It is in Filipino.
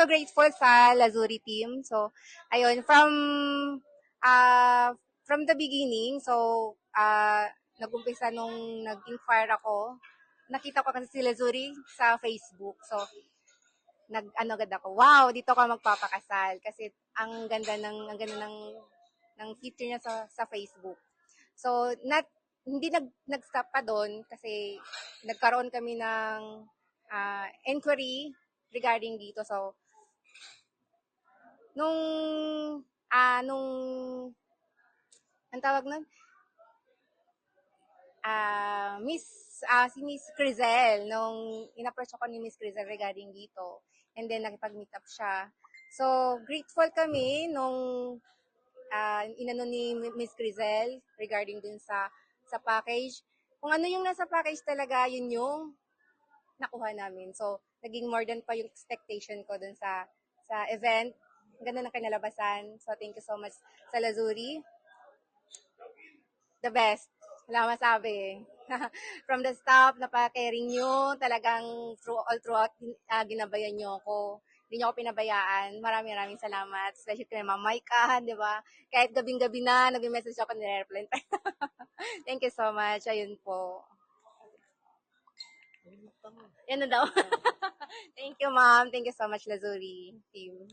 so grateful sa Lazuri team. So, ayun, from the beginning, so, nag-umpisa nung nag-inquire ako, nakita ko kasi si Lazuri sa Facebook. So, nag-ano agad ako, wow, dito ako magpapakasal. Kasi ang ganda ng feature niya sa Facebook. So, hindi nag-stop pa doon kasi nagkaroon kami ng inquiry regarding dito. So, nung ang tawag nun, si Miss Crizel, nung in-approach ako ni Miss Crizel regarding dito, and then nakipag-meet up siya. So, grateful kami nung inano ni Miss Crizel regarding dun sa package. Kung ano yung nasa package talaga, yun yung nakuha namin. So, naging more than pa yung expectation ko dun sa event. Ganda ng kinalabasan. So, thank you so much sa Lazuri. The best. Wala masabi. From the staff, napaka-caring nyo. Talagang all throughout, ginabayan nyo ako. Hindi nyo ako pinabayaan. Maraming salamat. Especially kay Ma'am Maika, di ba? Kahit gabing-gabi na, nag-message ako, nire-reply. Thank you so much. Ayun po. Yan na daw. Thank you, ma'am. Thank you so much, Lazuri team.